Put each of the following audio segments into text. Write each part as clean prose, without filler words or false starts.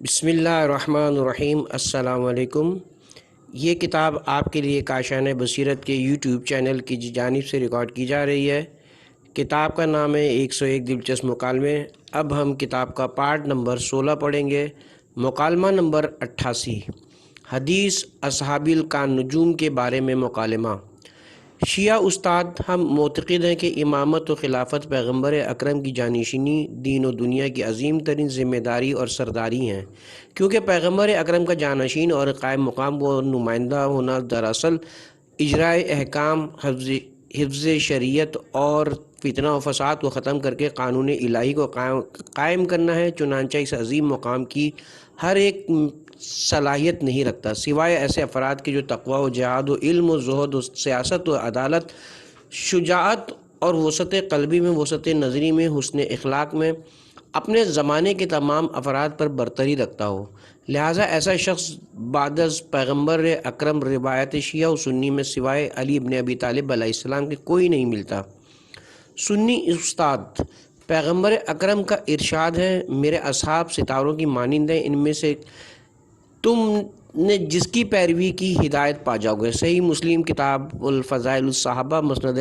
بسم اللہ الرحمن الرحیم۔ السلام علیکم۔ یہ کتاب آپ کے لیے کاشان بصیرت کے یوٹیوب چینل کی جانب سے ریکارڈ کی جا رہی ہے۔ کتاب کا نام ہے 101 دلچسپ مکالمے۔ اب ہم کتاب کا پارٹ نمبر 16 پڑھیں گے۔ مکالمہ نمبر 88، حدیث اصحاب الکان نجوم کے بارے میں مکالمہ۔ شیعہ استاد، ہم معتقد ہیں کہ امامت و خلافت پیغمبر اکرم کی جانشینی دین و دنیا کی عظیم ترین ذمہ داری اور سرداری ہیں، کیونکہ پیغمبر اکرم کا جانشین اور قائم مقام و نمائندہ ہونا دراصل اجرائے احکام، حفظ شریعت اور فتنہ و فساد کو ختم کر کے قانون الہی کو قائم کرنا ہے۔ چنانچہ اس عظیم مقام کی ہر ایک صلاحیت نہیں رکھتا سوائے ایسے افراد کے جو تقوی و جہاد و علم و زہد و سیاست و عدالت، شجاعت اور وسعت قلبی میں، وسعت نظری میں، حسن اخلاق میں اپنے زمانے کے تمام افراد پر برتری رکھتا ہو۔ لہٰذا ایسا شخص بعد از پیغمبر اکرم روایت شیعہ و سنی میں سوائے علی بن ابی طالب علیہ السلام کے کوئی نہیں ملتا۔ سنی استاد، پیغمبر اکرم کا ارشاد ہے، میرے اصحاب ستاروں کی مانند ہیں، ان میں سے تم نے جس کی پیروی کی ہدایت پا جاؤ گے۔ صحیح مسلم کتاب الفضائل الصحابہ، مسند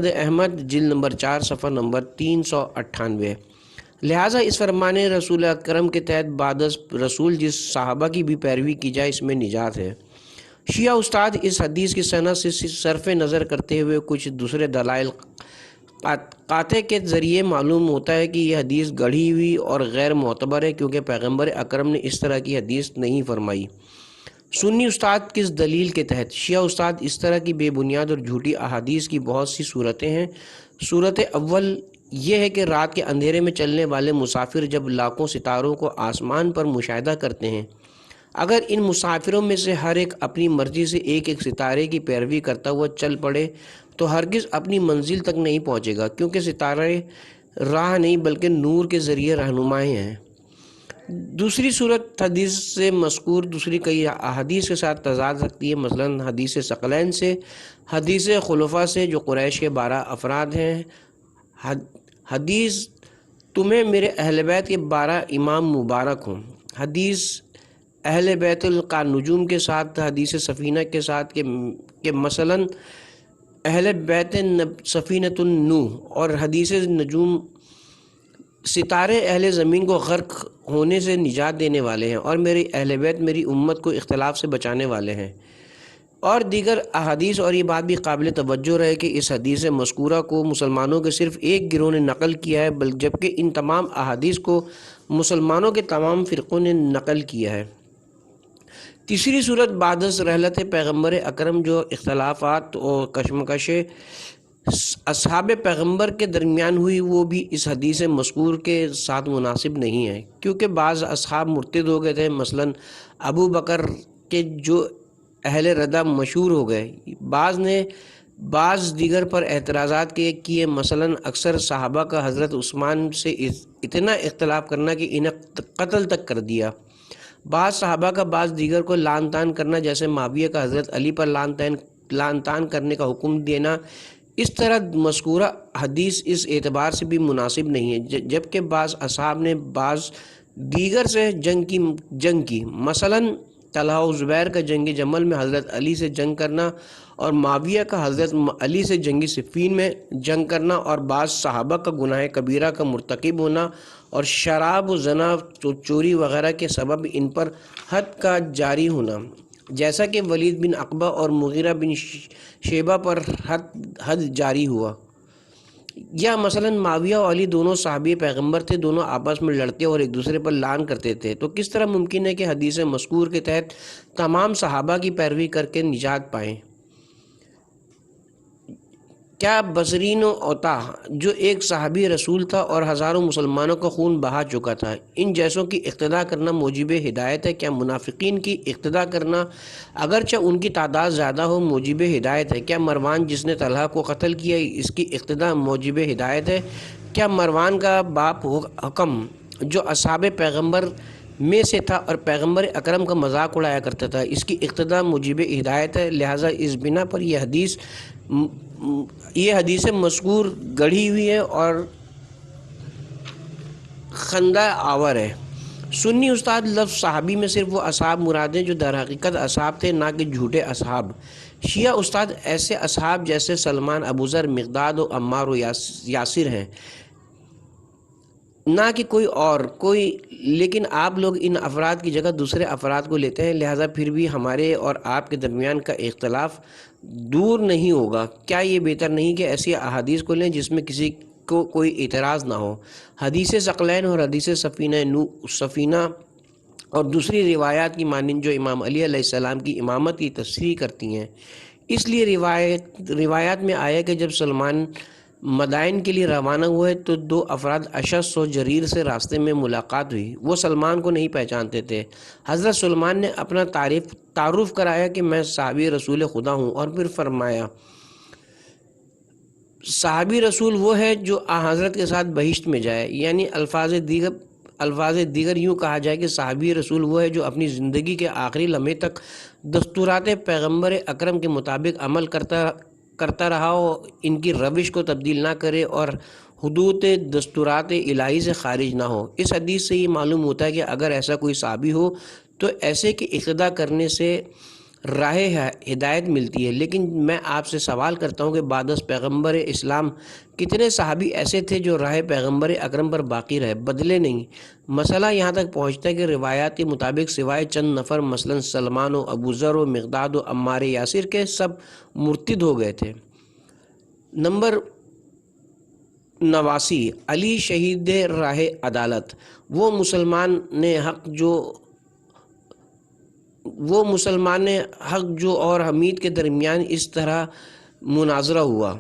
احمد جلد نمبر 4 صفحہ نمبر 398۔ لہٰذا اس فرمان رسول اکرم کے تحت بعد از رسول جس صحابہ کی بھی پیروی کی جائے اس میں نجات ہے۔ شیعہ استاد اس حدیث کی سند سے صرف نظر کرتے ہوئے کچھ دوسرے دلائل قاطع کے ذریعے معلوم ہوتا ہے کہ یہ حدیث گڑھی ہوئی اور غیر معتبر ہے، کیونکہ پیغمبر اکرم نے اس طرح کی حدیث نہیں فرمائی۔ سنی استاد کس دلیل کے تحت؟ شیعہ استاد، اس طرح کی بے بنیاد اور جھوٹی احادیث کی بہت سی صورتیں ہیں۔ صورت اول یہ ہے کہ رات کے اندھیرے میں چلنے والے مسافر جب لاکھوں ستاروں کو آسمان پر مشاہدہ کرتے ہیں، اگر ان مسافروں میں سے ہر ایک اپنی مرضی سے ایک ایک ستارے کی پیروی کرتا ہوا چل پڑے تو ہرگز اپنی منزل تک نہیں پہنچے گا، کیونکہ ستارے راہ نہیں بلکہ نور کے ذریعے رہنمائیں ہیں۔ دوسری صورت حدیث سے مذکور دوسری کئی احادیث کے ساتھ تضاد رکھتی ہے، مثلا حدیث ثقلین سے، حدیث خلفاء سے جو قریش کے 12 افراد ہیں، حدیث تمہیں میرے اہل بیت کے 12 امام مبارک ہوں، حدیث اہل بیت الکان نجوم کے ساتھ، حدیث سفینہ کے ساتھ کہ مثلا اہل بیت سفینۃ النوح، اور حدیث نجوم ستارے اہل زمین کو غرق ہونے سے نجات دینے والے ہیں، اور میری اہل بیت میری امت کو اختلاف سے بچانے والے ہیں، اور دیگر احادیث۔ اور یہ بات بھی قابل توجہ رہے کہ اس حدیث مذکورہ کو مسلمانوں کے صرف ایک گروہ نے نقل کیا ہے، جبکہ ان تمام احادیث کو مسلمانوں کے تمام فرقوں نے نقل کیا ہے۔ تیسری صورت بعد از رحلت پیغمبر اکرم جو اختلافات اور کشمکش اصحاب پیغمبر کے درمیان ہوئی، وہ بھی اس حدیث مذکور کے ساتھ مناسب نہیں ہے، کیونکہ بعض اصحاب مرتد ہو گئے تھے، مثلا ابو بکر کے جو اہل ردہ مشہور ہو گئے، بعض نے بعض دیگر پر اعتراضات کیے، مثلا اکثر صحابہ کا حضرت عثمان سے اتنا اختلاف کرنا کہ انہیں قتل تک کر دیا، بعض صحابہ کا بعض دیگر کو لعن طعن کرنا، جیسے معاویہ کا حضرت علی پر لعن طعن کرنے کا حکم دینا۔ اس طرح مذکورہ حدیث اس اعتبار سے بھی مناسب نہیں ہے، جبکہ بعض اصحاب نے بعض دیگر سے جنگ کی، مثلا طلحہ و زبیر کا جنگ جمل میں حضرت علی سے جنگ کرنا، اور معاویہ کا حضرت علی سے جنگ صفین میں جنگ کرنا، اور بعض صحابہ کا گناہ کبیرہ کا مرتکب ہونا اور شراب و زنا چوری وغیرہ کے سبب ان پر حد کا جاری ہونا، جیسا کہ ولید بن عقبہ اور مغیرہ بن شیبہ پر حد جاری ہوا۔ یا مثلا معاویہ و علی دونوں صحابی پیغمبر تھے، دونوں آپس میں لڑتے اور ایک دوسرے پر لعن کرتے تھے، تو کس طرح ممکن ہے کہ حدیث مذکور کے تحت تمام صحابہ کی پیروی کر کے نجات پائیں؟ کیا بصرین و عطا جو ایک صحابی رسول تھا اور ہزاروں مسلمانوں کا خون بہا چکا تھا، ان جیسوں کی اقتداء کرنا موجب ہدایت ہے؟ کیا منافقین کی اقتداء کرنا اگرچہ ان کی تعداد زیادہ ہو موجب ہدایت ہے؟ کیا مروان جس نے طلحہ کو قتل کیا اس کی اقتداء موجب ہدایت ہے؟ کیا مروان کا باپ حکم جو اصحاب پیغمبر میں سے تھا اور پیغمبر اکرم کا مذاق اڑایا کرتا تھا، اس کی اقتداء موجب ہدایت ہے؟ لہٰذا اس بنا پر یہ حدیث مذکور گڑھی ہوئی ہے اور خندہ آور ہے۔ سنی استاد لفظ صحابی میں صرف وہ اصحاب مراد ہیں جو در حقیقت اصحاب تھے، نہ کہ جھوٹے اصحاب۔ شیعہ استاد ایسے اصحاب جیسے سلمان، ابوذر، مقداد و عمار و یاسر ہیں، نہ کہ کوئی لیکن آپ لوگ ان افراد کی جگہ دوسرے افراد کو لیتے ہیں، لہٰذا پھر بھی ہمارے اور آپ کے درمیان کا اختلاف دور نہیں ہوگا۔ کیا یہ بہتر نہیں کہ ایسی احادیث کو لیں جس میں کسی کو کوئی اعتراض نہ ہو؟ حدیث ثقلین اور حدیث سفینہ اور دوسری روایات کی مانند جو امام علی علیہ السلام کی امامت کی تصریح کرتی ہیں۔ اس لیے روایات میں آیا کہ جب سلمان مدائن کے لیے روانہ ہوئے تو دو افراد اشعث و جریر سے راستے میں ملاقات ہوئی۔ وہ سلمان کو نہیں پہچانتے تھے۔ حضرت سلمان نے اپنا تعارف کرایا کہ میں صحابی رسول خدا ہوں، اور پھر فرمایا صحابی رسول وہ ہے جو حضرت کے ساتھ بہشت میں جائے، یعنی الفاظ دیگر یوں کہا جائے کہ صحابی رسول وہ ہے جو اپنی زندگی کے آخری لمحے تک دستورات پیغمبر اکرم کے مطابق عمل کرتا رہا ہو، ان کی روش کو تبدیل نہ کرے اور حدود دستورات الہی سے خارج نہ ہو۔ اس حدیث سے یہ معلوم ہوتا ہے کہ اگر ایسا کوئی صحابی ہو تو ایسے کی اقتداء کرنے سے راہ ہدایت ملتی ہے۔ لیکن میں آپ سے سوال کرتا ہوں کہ بعد از پیغمبر اسلام کتنے صحابی ایسے تھے جو راہ پیغمبر اکرم پر باقی رہے، بدلے نہیں؟ مسئلہ یہاں تک پہنچتا ہے کہ روایات کے مطابق سوائے چند نفر مثلا سلمان و ابوذر و مقداد و عمار یاسر کے سب مرتد ہو گئے تھے۔ نمبر 89، علی شہید راہ عدالت۔ وہ مسلمان حق جو اور حمید کے درمیان اس طرح مناظرہ ہوا۔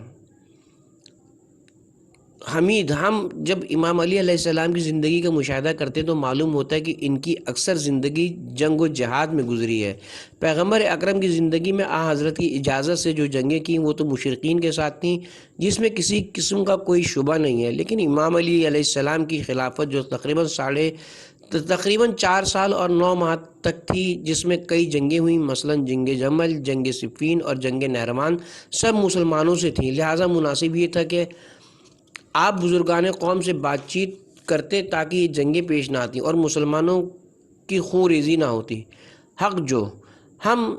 حمید، ہم جب امام علی علیہ السلام کی زندگی کا مشاہدہ کرتے تو معلوم ہوتا ہے کہ ان کی اکثر زندگی جنگ و جہاد میں گزری ہے۔ پیغمبر اکرم کی زندگی میں حضرت کی اجازت سے جو جنگیں کیں وہ تو مشرقین کے ساتھ تھیں، جس میں کسی قسم کا کوئی شبہ نہیں ہے، لیکن امام علی علیہ السلام کی خلافت جو تقریباً 4 سال اور 9 ماہ تک تھی، جس میں کئی جنگیں ہوئیں، مثلا جنگ جمل، جنگ صفین اور جنگ نہروان، سب مسلمانوں سے تھیں۔ لہٰذا مناسب یہ تھا کہ آپ بزرگان قوم سے بات چیت کرتے تاکہ یہ جنگیں پیش نہ آتیں اور مسلمانوں کی خون ریزی نہ ہوتی۔ حق جو ہم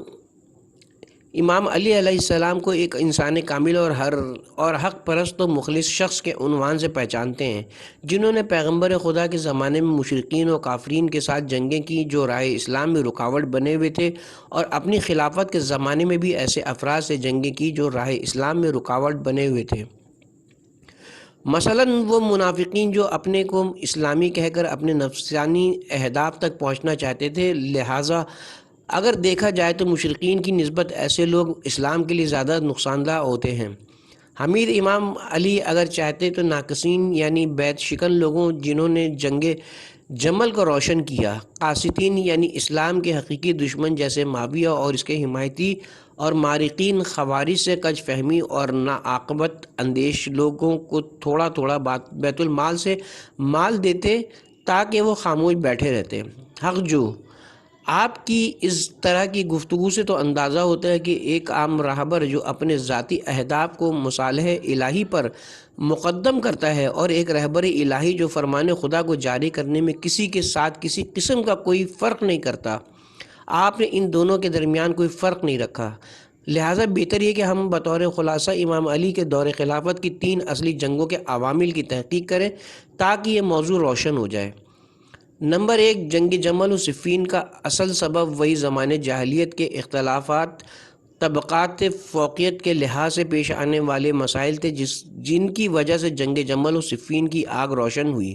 امام علی علیہ السلام کو ایک انسان کامل اور حق پرست و مخلص شخص کے عنوان سے پہچانتے ہیں، جنہوں نے پیغمبر خدا کے زمانے میں مشرقین و کافرین کے ساتھ جنگیں کی جو راہ اسلام میں رکاوٹ بنے ہوئے تھے، اور اپنی خلافت کے زمانے میں بھی ایسے افراد سے جنگیں کی جو راہ اسلام میں رکاوٹ بنے ہوئے تھے۔ مثلا وہ منافقین جو اپنے کو اسلامی کہہ کر اپنے نفسانی اہداف تک پہنچنا چاہتے تھے۔ لہٰذا اگر دیکھا جائے تو مشرقین کی نسبت ایسے لوگ اسلام کے لیے زیادہ نقصان دہ ہوتے ہیں۔ حمید، امام علی اگر چاہتے تو ناقصین یعنی بیت شکن لوگوں جنہوں نے جنگ جمل کو روشن کیا، قاسطین یعنی اسلام کے حقیقی دشمن جیسے معاویہ اور اس کے حمایتی اور مارقین، خوارج سے کج فہمی اور ناعاقبت اندیش لوگوں کو تھوڑا تھوڑا بیت المال سے مال دیتے تاکہ وہ خاموش بیٹھے رہتے۔ حق جو آپ کی اس طرح کی گفتگو سے تو اندازہ ہوتا ہے کہ ایک عام راہبر جو اپنے ذاتی اہداف کو مصالح الہی پر مقدم کرتا ہے، اور ایک رہبر الہی جو فرمان خدا کو جاری کرنے میں کسی کے ساتھ کسی قسم کا کوئی فرق نہیں کرتا، آپ نے ان دونوں کے درمیان کوئی فرق نہیں رکھا۔ لہٰذا بہتر یہ کہ ہم بطور خلاصہ امام علی کے دور خلافت کی 3 اصلی جنگوں کے عوامل کی تحقیق کریں تاکہ یہ موضوع روشن ہو جائے۔ نمبر 1، جنگ جمل و صفین کا اصل سبب وہی زمانے جاہلیت کے اختلافات، طبقات فوقیت کے لحاظ سے پیش آنے والے مسائل تھے جن کی وجہ سے جنگ جمل و صفین کی آگ روشن ہوئی۔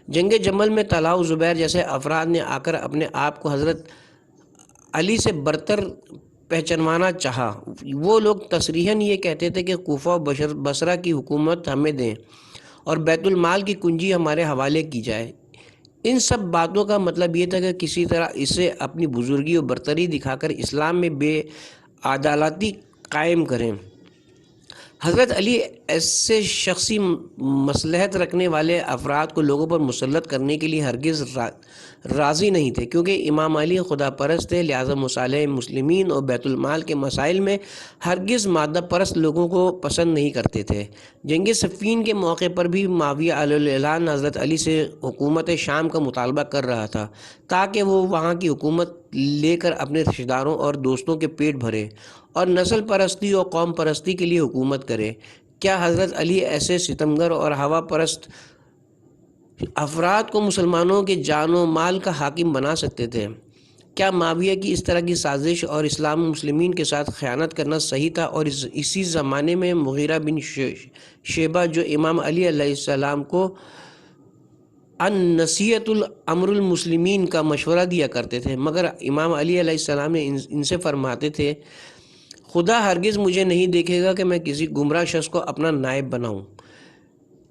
جنگ جمل میں طلحہ و زبیر جیسے افراد نے آ کر اپنے آپ کو حضرت علی سے برتر پہچانوانا چاہا۔ وہ لوگ تصریحاً یہ کہتے تھے کہ کوفہ و بصرہ کی حکومت ہمیں دیں اور بیت المال کی کنجی ہمارے حوالے کی جائے۔ ان سب باتوں کا مطلب یہ تھا کہ کسی طرح اسے اپنی بزرگی و برتری دکھا کر اسلام میں بے عدالتی قائم کریں۔ حضرت علی ایسے شخصی مصلحت رکھنے والے افراد کو لوگوں پر مسلط کرنے کے لیے ہرگز راضی نہیں تھے، کیونکہ امام علی خدا پرست تھے، لہٰذا مصالح مسلمین اور بیت المال کے مسائل میں ہرگز مادہ پرست لوگوں کو پسند نہیں کرتے تھے۔ جنگ صفین کے موقع پر بھی معاویہ علیہ السلام حضرت علی سے حکومت شام کا مطالبہ کر رہا تھا تاکہ وہ وہاں کی حکومت لے کر اپنے رشتہ داروں اور دوستوں کے پیٹ بھرے اور نسل پرستی اور قوم پرستی کے لیے حکومت کرے۔ کیا حضرت علی ایسے ستمگر اور ہوا پرست افراد کو مسلمانوں کے جان و مال کا حاکم بنا سکتے تھے؟ کیا معاویہ کی اس طرح کی سازش اور اسلام و مسلمین کے ساتھ خیانت کرنا صحیح تھا؟ اور اسی زمانے میں مغیرہ بن شیبہ جو امام علی علیہ السلام کو نصیحت الامر المسلمین کا مشورہ دیا کرتے تھے، مگر امام علی علیہ السلام نے ان سے فرماتے تھے، خدا ہرگز مجھے نہیں دیکھے گا کہ میں کسی گمراہ شخص کو اپنا نائب بناؤں۔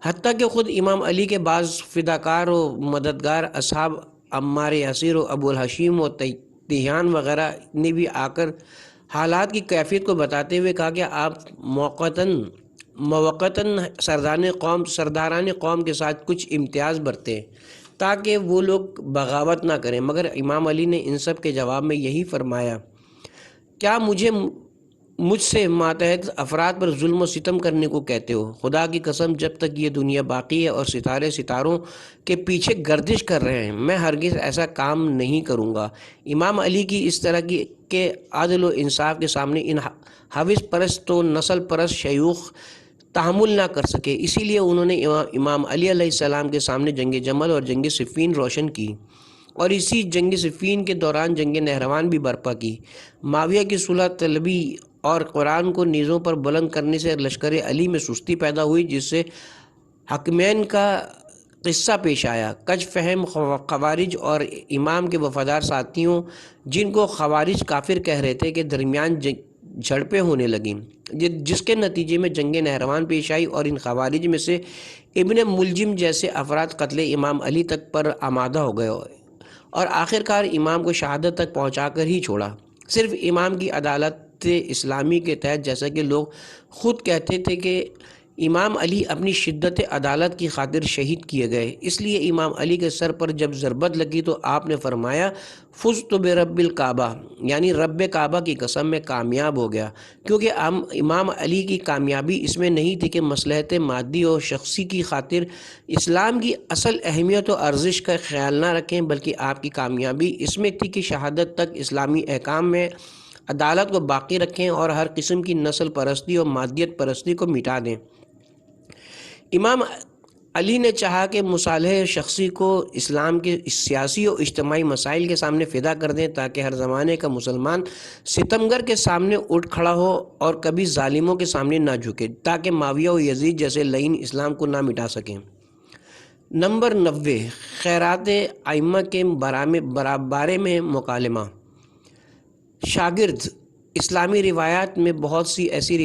حتیٰ کہ خود امام علی کے بعض فداکار و مددگار اصحاب عمار یاسر و ابو الحشیم و تیہان وغیرہ نے بھی آ کر حالات کی کیفیت کو بتاتے ہوئے کہا کہ آپ موقتاً سرداران قوم کے ساتھ کچھ امتیاز برتیں تاکہ وہ لوگ بغاوت نہ کریں، مگر امام علی نے ان سب کے جواب میں یہی فرمایا، کیا مجھ سے ماتحت افراد پر ظلم و ستم کرنے کو کہتے ہو؟ خدا کی قسم، جب تک یہ دنیا باقی ہے اور ستاروں کے پیچھے گردش کر رہے ہیں، میں ہرگز ایسا کام نہیں کروں گا۔ امام علی کی اس طرح کے عدل و انصاف کے سامنے ان حوث پرست و نسل پرست شیوخ تحمل نہ کر سکے، اسی لیے انہوں نے امام علی علیہ السلام کے سامنے جنگ جمل اور جنگ صفین روشن کی، اور اسی جنگ صفین کے دوران جنگ نہروان بھی برپا کی۔ معاویہ کی صلح طلبی اور قرآن کو نیزوں پر بلند کرنے سے لشکر علی میں سستی پیدا ہوئی، جس سے حکمین کا قصہ پیش آیا۔ کج فہم خوارج اور امام کے وفادار ساتھیوں، جن کو خوارج کافر کہہ رہے تھے، کے درمیان جھڑپیں ہونے لگیں، جس کے نتیجے میں جنگ نہروان پیش آئی، اور ان خوارج میں سے ابن ملجم جیسے افراد قتل امام علی تک پر آمادہ ہو گئے اور آخرکار امام کو شہادت تک پہنچا کر ہی چھوڑا، صرف امام کی عدالت اسلامی کے تحت، جیسا کہ لوگ خود کہتے تھے کہ امام علی اپنی شدت عدالت کی خاطر شہید کیے گئے۔ اس لیے امام علی کے سر پر جب ضربت لگی تو آپ نے فرمایا، فزت برب الکعبہ، یعنی رب کعبہ کی قسم میں کامیاب ہو گیا، کیونکہ امام علی کی کامیابی اس میں نہیں تھی کہ مصلحت مادی اور شخصی کی خاطر اسلام کی اصل اہمیت و ارزش کا خیال نہ رکھیں، بلکہ آپ کی کامیابی اس میں تھی کہ شہادت تک اسلامی احکام میں عدالت کو باقی رکھیں اور ہر قسم کی نسل پرستی اور مادیت پرستی کو مٹا دیں۔ امام علی نے چاہا کہ مصالح شخصی کو اسلام کے سیاسی اور اجتماعی مسائل کے سامنے فدا کر دیں، تاکہ ہر زمانے کا مسلمان ستمگر کے سامنے اٹھ کھڑا ہو اور کبھی ظالموں کے سامنے نہ جھکے، تاکہ معاویہ و یزید جیسے لعین اسلام کو نہ مٹا سکیں۔ نمبر 90، خیرات ائمہ کے بارے میں مکالمہ۔ شاگرد، اسلامی روایات میں بہت سی ایسی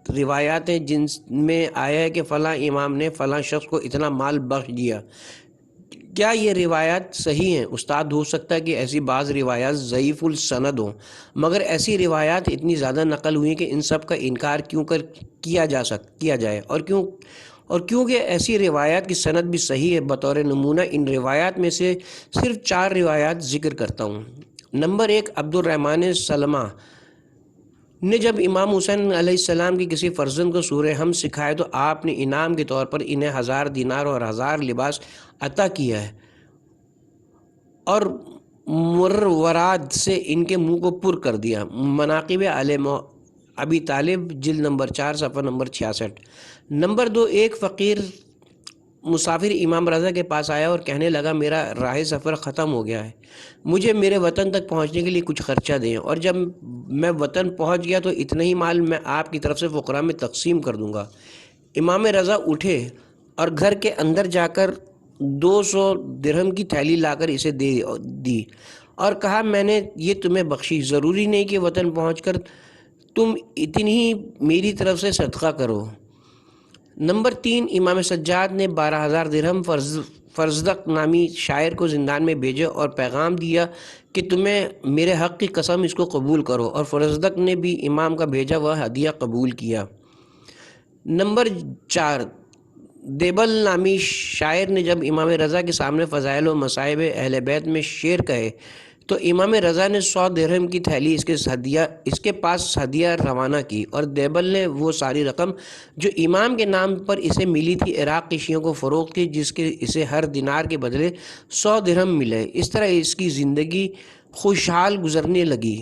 روایات ہیں جن میں آیا ہے کہ فلاں امام نے فلاں شخص کو اتنا مال بخش دیا۔ کیا یہ روایات صحیح ہیں؟ استاد، ہو سکتا ہے کہ ایسی بعض روایات ضعیف السند ہوں، مگر ایسی روایات اتنی زیادہ نقل ہوئی کہ ان سب کا انکار کیا جائے، اور کیونکہ ایسی روایات کی سند بھی صحیح ہے، بطور نمونہ ان روایات میں سے صرف 4 روایات ذکر کرتا ہوں۔ نمبر 1، عبد الرحمن سلمہ نے جب امام حسین علیہ السلام کی کسی فرزند کو سورہ حمد سکھائے تو آپ نے انعام کے طور پر انہیں 1000 دینار اور 1000 لباس عطا کیا ہے، اور مرورات سے ان کے منہ کو پر کر دیا۔ مناقب آل ابی طالب، جلد نمبر 4، صفحہ نمبر 66۔ نمبر 2، ایک فقیر مسافر امام رضا کے پاس آیا اور کہنے لگا، میرا راہ سفر ختم ہو گیا ہے، مجھے میرے وطن تک پہنچنے کے لیے کچھ خرچہ دیں، اور جب میں وطن پہنچ گیا تو اتنا ہی مال میں آپ کی طرف سے فقراء میں تقسیم کر دوں گا۔ امام رضا اٹھے اور گھر کے اندر جا کر 200 درہم کی تھیلی لا کر اسے دے دی اور کہا، میں نے یہ تمہیں بخشی، ضروری نہیں کہ وطن پہنچ کر تم اتنی ہی میری طرف سے صدقہ کرو۔ نمبر 3، امام سجاد نے 12,000 درہم فرزدق نامی شاعر کو زندان میں بھیجا اور پیغام دیا کہ تمہیں میرے حق کی قسم اس کو قبول کرو، اور فرزدق نے بھی امام کا بھیجا ہوا ہدیہ قبول کیا۔ نمبر 4، دیبل نامی شاعر نے جب امام رضا کے سامنے فضائل و مصائب اہل بیت میں شعر کہے تو امام رضا نے 100 درہم کی تھیلی اس کے پاس ہدیہ روانہ کی، اور دیبل نے وہ ساری رقم جو امام کے نام پر اسے ملی تھی عراق کے شیعوں کو فروخت کی، جس کے اسے ہر دینار کے بدلے 100 درہم ملے۔ اس طرح اس کی زندگی خوشحال گزرنے لگی۔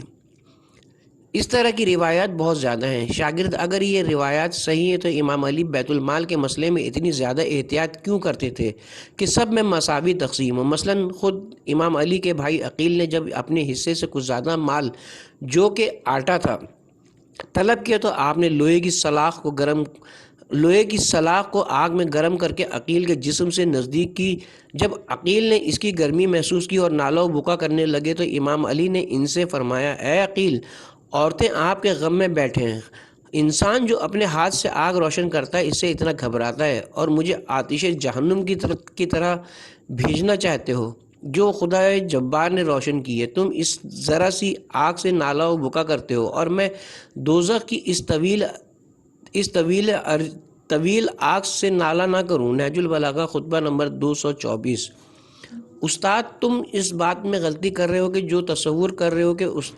اس طرح کی روایات بہت زیادہ ہیں۔ شاگرد اگر یہ روایات صحیح ہیں تو امام علی بیت المال کے مسئلے میں اتنی زیادہ احتیاط کیوں کرتے تھے کہ سب میں مساوی تقسیم ہو؟ مثلاً خود امام علی کے بھائی عقیل نے جب اپنے حصے سے کچھ زیادہ مال جو کہ آٹا تھا طلب کیا تو آپ نے لوہے کی سلاخ کو آگ میں گرم کر کے عقیل کے جسم سے نزدیک کی۔ جب عقیل نے اس کی گرمی محسوس کی اور نالہ و بکا کرنے لگے تو امام علی نے ان سے فرمایا، اے عقیل، عورتیں آپ کے غم میں بیٹھے ہیں، انسان جو اپنے ہاتھ سے آگ روشن کرتا ہے اس سے اتنا گھبراتا ہے، اور مجھے آتش جہنم کی طرح بھیجنا چاہتے ہو جو خدا جبار نے روشن کی ہے۔ تم اس ذرا سی آگ سے نالہ و بکا کرتے ہو اور میں دوزخ کی اس طویل آگ سے نالہ نہ کروں۔ نہج البلاغہ خطبہ نمبر 224۔ استاد، تم اس بات میں غلطی کر رہے ہو کہ جو تصور کر رہے ہو کہ اس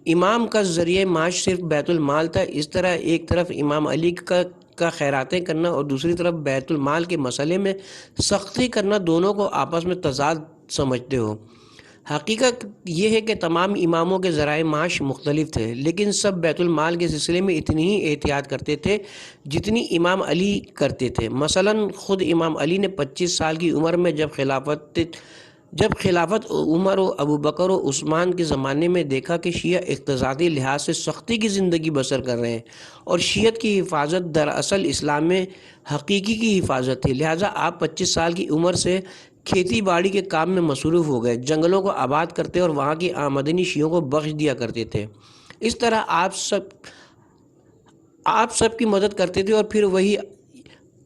امام کا ذریعہ معاش صرف بیت المال تھا۔ اس طرح ایک طرف امام علی کا خیراتیں کرنا اور دوسری طرف بیت المال کے مسئلے میں سختی کرنا دونوں کو آپس میں تضاد سمجھتے ہو۔ حقیقت یہ ہے کہ تمام اماموں کے ذرائع معاش مختلف تھے، لیکن سب بیت المال کے سلسلے میں اتنی ہی احتیاط کرتے تھے جتنی امام علی کرتے تھے۔ مثلاً خود امام علی نے 25 سال کی عمر میں جب خلافت عمر و ابوبکر و عثمان کے زمانے میں دیکھا کہ شیعہ اقتصادی لحاظ سے سختی کی زندگی بسر کر رہے ہیں اور شیعت کی حفاظت دراصل اسلام میں حقیقی کی حفاظت تھی، لہٰذا آپ 25 سال کی عمر سے کھیتی باڑی کے کام میں مصروف ہو گئے، جنگلوں کو آباد کرتے اور وہاں کی آمدنی شیعوں کو بخش دیا کرتے تھے۔ اس طرح آپ سب کی مدد کرتے تھے اور پھر وہی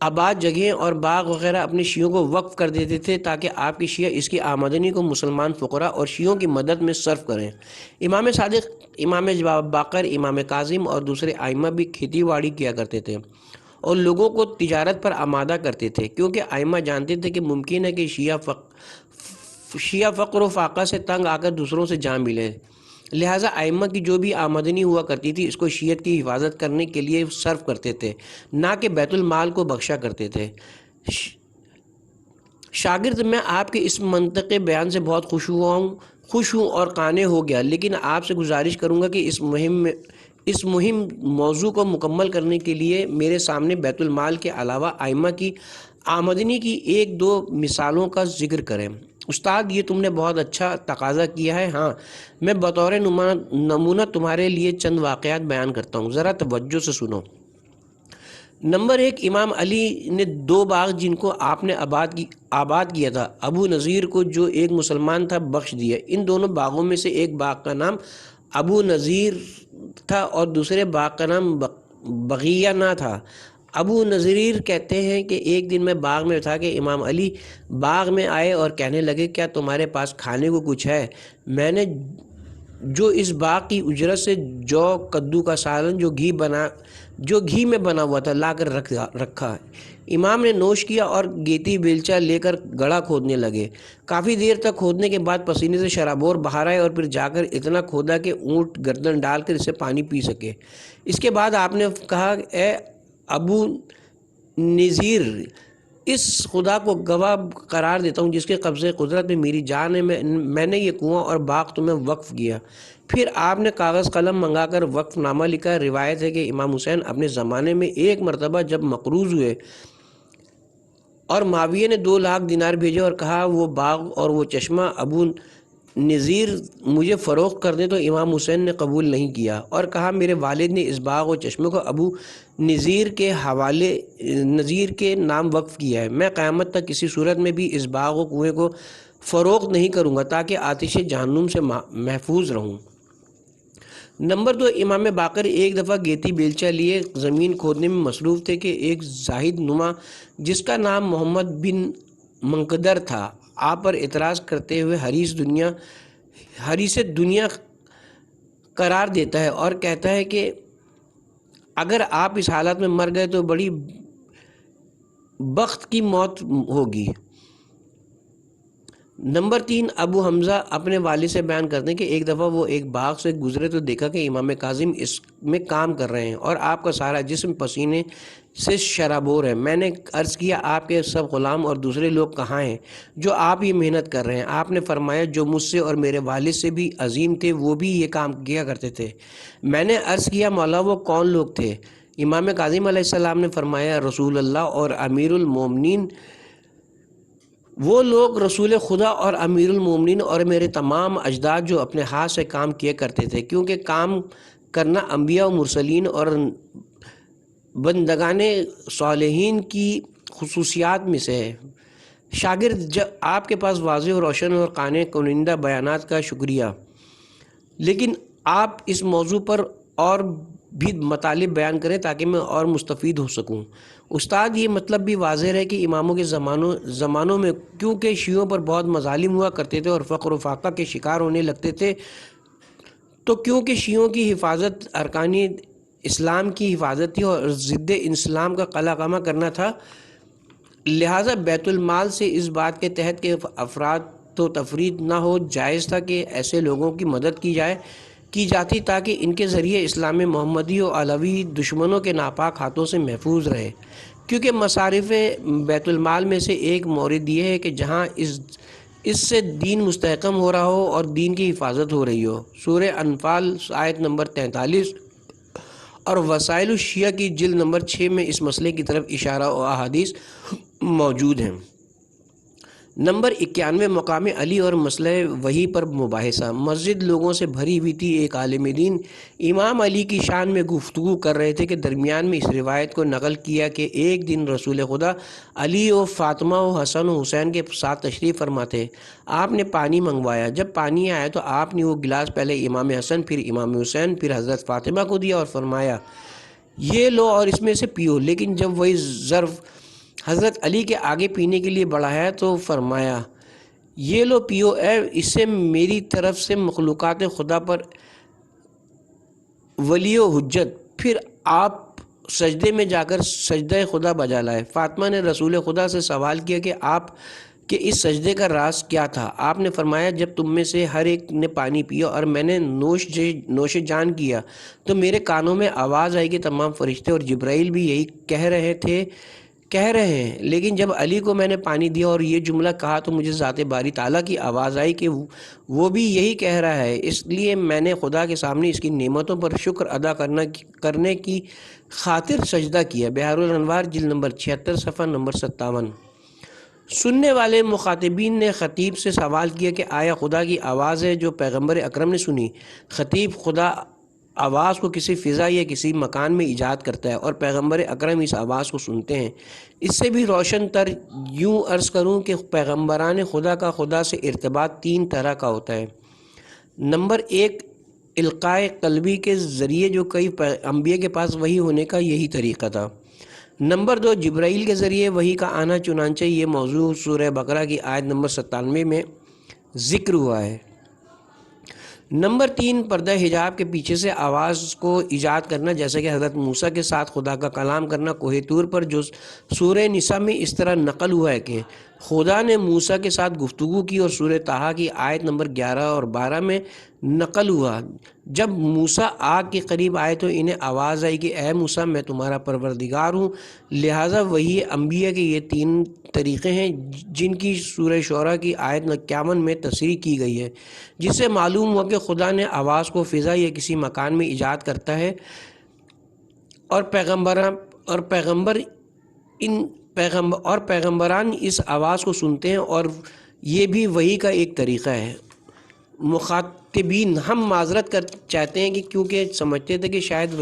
آباد جگہیں اور باغ وغیرہ اپنے شیعوں کو وقف کر دیتے تھے تاکہ آپ کی شیعہ اس کی آمدنی کو مسلمان فقراء اور شیعوں کی مدد میں صرف کریں۔ امام صادق، امام باقر، امام کاظم اور دوسرے ائمہ بھی کھیتی باڑی کیا کرتے تھے اور لوگوں کو تجارت پر آمادہ کرتے تھے، کیونکہ ائمہ جانتے تھے کہ ممکن ہے کہ شیعہ فقر و فاقہ سے تنگ آ کر دوسروں سے جا ملے، لہٰذا ائمہ کی جو بھی آمدنی ہوا کرتی تھی اس کو شیعت کی حفاظت کرنے کے لیے صرف کرتے تھے، نہ کہ بیت المال کو بخشا کرتے تھے۔ شاگرد، میں آپ کے اس منطقی بیان سے بہت خوش ہوں اور قانع ہو گیا، لیکن آپ سے گزارش کروں گا کہ اس مہم موضوع کو مکمل کرنے کے لیے میرے سامنے بیت المال کے علاوہ ائمہ کی آمدنی کی 1-2 مثالوں کا ذکر کریں۔ استاد، یہ تم نے بہت اچھا تقاضا کیا ہے۔ ہاں، میں بطور نمونہ تمہارے لیے چند واقعات بیان کرتا ہوں، ذرا توجہ سے سنو۔ نمبر 1، امام علی نے 2 باغ جن کو آپ نے آباد کیا تھا ابو نذیر کو، جو ایک مسلمان تھا، بخش دیا۔ ان دونوں باغوں میں سے ایک باغ کا نام ابو نذیر تھا اور دوسرے باغ کا نام بغیہ نہ تھا۔ ابو نذیر کہتے ہیں کہ ایک دن میں باغ میں تھا کہ امام علی باغ میں آئے اور کہنے لگے، کیا تمہارے پاس کھانے کو کچھ ہے؟ میں نے جو اس باغ کی اجرت سے جو کدو کا سالن جو گھی میں بنا ہوا تھا لا کر رکھا۔ امام نے نوش کیا اور گیتی بیلچہ لے کر گڑھا کھودنے لگے۔ کافی دیر تک کھودنے کے بعد پسینے سے شرابور باہر آئے اور پھر جا کر اتنا کھودا کہ اونٹ گردن ڈال کر اسے پانی پی سکے۔ اس کے بعد آپ نے کہا، اے ابو نذیر، اس خدا کو گواہ قرار دیتا ہوں جس کے قبضے قدرت میں میری جان ہے، میں نے یہ کنواں اور باغ تمہیں وقف کیا۔ پھر آپ نے کاغذ قلم منگا کر وقف نامہ لکھا۔ روایت ہے کہ امام حسین اپنے زمانے میں ایک مرتبہ جب مقروض ہوئے اور معاویہ نے 2 لاکھ دینار بھیجے اور کہا وہ باغ اور وہ چشمہ ابو نذیر مجھے فروخت کر دیں، تو امام حسین نے قبول نہیں کیا اور کہا، میرے والد نے اس باغ و چشمے کو ابو نذیر کے نام وقف کیا ہے، میں قیامت تک کسی صورت میں بھی اس باغ و کنویں کو فروخت نہیں کروں گا تاکہ آتش جہنم سے محفوظ رہوں۔ نمبر 2، امام باقر ایک دفعہ گیتی بیلچہ لیے زمین کھودنے میں مصروف تھے کہ ایک زاہد نما جس کا نام محمد بن منقدر تھا آپ پر اعتراض کرتے ہوئے حریص دنیا قرار دیتا ہے اور کہتا ہے کہ اگر آپ اس حالت میں مر گئے تو بڑی بخت کی موت ہوگی۔ نمبر 3، ابو حمزہ اپنے والد سے بیان کرتے ہیں کہ ایک دفعہ وہ ایک باغ سے گزرے تو دیکھا کہ امام کاظم اس میں کام کر رہے ہیں اور آپ کا سارا جسم پسینے سے شرابور ہے۔ میں نے عرض کیا آپ کے سب غلام اور دوسرے لوگ کہاں ہیں جو آپ یہ محنت کر رہے ہیں؟ آپ نے فرمایا جو مجھ سے اور میرے والد سے بھی عظیم تھے وہ بھی یہ کام کیا کرتے تھے۔ میں نے عرض کیا مولا وہ کون لوگ تھے؟ امام کاظم علیہ السلام نے فرمایا رسول اللہ اور امیر المومنین، وہ لوگ رسول خدا اور امیر المومنین اور میرے تمام اجداد جو اپنے ہاتھ سے کام کیا کرتے تھے، کیونکہ کام کرنا انبیاء و مرسلین اور بندگان صالحین کی خصوصیات میں سے ہے۔ شاگرد جب آپ کے پاس واضح و روشن اور قانع کنندہ بیانات کا شکریہ، لیکن آپ اس موضوع پر اور بھی مطالب بیان کریں تاکہ میں اور مستفید ہو سکوں۔ استاد یہ مطلب بھی واضح ہے کہ اماموں کے زمانوں میں کیونکہ شیعوں پر بہت مظالم ہوا کرتے تھے اور فقر و فاقہ کے شکار ہونے لگتے تھے، تو کیونکہ شیعوں کی حفاظت ارکان اسلام کی حفاظت تھی اور ضد اسلام کا قلع قمع کرنا تھا، لہٰذا بیت المال سے اس بات کے تحت کہ افراد تو تفرید نہ ہو جائز تھا کہ ایسے لوگوں کی مدد کی جاتی تاکہ ان کے ذریعے اسلام محمدی و علوی دشمنوں کے ناپاک ہاتھوں سے محفوظ رہے، کیونکہ مصارف بیت المال میں سے ایک مورد یہ ہے کہ جہاں اس سے دین مستحکم ہو رہا ہو اور دین کی حفاظت ہو رہی ہو۔ سورہ انفال آیت نمبر 43 اور وسائل الشیعہ کی جلد نمبر 6 میں اس مسئلے کی طرف اشارہ و احادیث موجود ہیں۔ نمبر 91، مقام علی اور مسئلہ وحی پر مباحثہ۔ مسجد لوگوں سے بھری ہوئی تھی۔ ایک عالم دین امام علی کی شان میں گفتگو کر رہے تھے کہ درمیان میں اس روایت کو نقل کیا کہ ایک دن رسول خدا علی و فاطمہ و حسن و حسین کے ساتھ تشریف فرما تھے۔ آپ نے پانی منگوایا۔ جب پانی آیا تو آپ نے وہ گلاس پہلے امام حسن، پھر امام حسین، پھر حضرت فاطمہ کو دیا اور فرمایا یہ لو اور اس میں سے پیو، لیکن جب وہی ظرف حضرت علی کے آگے پینے کے لیے بڑھایا تو فرمایا یہ لو پیو، اے اس سے میری طرف سے مخلوقات خدا پر ولی و حجت۔ پھر آپ سجدے میں جا کر سجدہ خدا بجا لائے۔ فاطمہ نے رسول خدا سے سوال کیا کہ آپ کے اس سجدے کا راز کیا تھا؟ آپ نے فرمایا جب تم میں سے ہر ایک نے پانی پیا اور میں نے نوش جان کیا تو میرے کانوں میں آواز آئی کہ تمام فرشتے اور جبرائیل بھی یہی کہہ رہے ہیں، لیکن جب علی کو میں نے پانی دیا اور یہ جملہ کہا تو مجھے ذات باری تعالیٰ کی آواز آئی کہ وہ بھی یہی کہہ رہا ہے، اس لیے میں نے خدا کے سامنے اس کی نعمتوں پر شکر ادا کرنے کی خاطر سجدہ کیا۔ بحار الانوار جلد نمبر 76 صفحہ نمبر 57۔ سننے والے مخاطبین نے خطیب سے سوال کیا کہ آیا خدا کی آواز ہے جو پیغمبر اکرم نے سنی؟ خطیب خدا آواز کو کسی فضا یا کسی مکان میں ایجاد کرتا ہے اور پیغمبر اکرم اس آواز کو سنتے ہیں۔ اس سے بھی روشن تر یوں عرض کروں کہ پیغمبران خدا کا خدا سے ارتباط 3 طرح کا ہوتا ہے۔ نمبر 1، القائے قلبی کے ذریعے جو کئی انبیاء کے پاس وحی ہونے کا یہی طریقہ تھا۔ نمبر 2، جبرائیل کے ذریعے وحی کا آنا، چنانچہ یہ موضوع سورہ بقرہ کی آیت نمبر 97 میں ذکر ہوا ہے۔ نمبر 3، پردہ حجاب کے پیچھے سے آواز کو ایجاد کرنا، جیسا کہ حضرت موسیٰ کے ساتھ خدا کا کلام کرنا کوہ طور پر، جو سورہ نساء میں اس طرح نقل ہوا ہے کہ خدا نے موسیٰ کے ساتھ گفتگو کی، اور سورہ طٰہٰ کی آیت نمبر 11 اور 12 میں نقل ہوا جب موسیٰ آگ کے قریب آئے تو انہیں آواز آئی کہ اے موسیٰ میں تمہارا پروردگار ہوں۔ لہٰذا وہی انبیاء کے یہ 3 طریقے ہیں جن کی سورہ شعراء کی آیت 51 میں تصریح کی گئی ہے، جس سے معلوم ہوا کہ خدا نے آواز کو فضا یا کسی مکان میں ایجاد کرتا ہے اور پیغمبران اس آواز کو سنتے ہیں، اور یہ بھی وحی کا ایک طریقہ ہے۔ مخاطبین، ہم معذرت چاہتے ہیں کہ کیونکہ سمجھتے تھے کہ شاید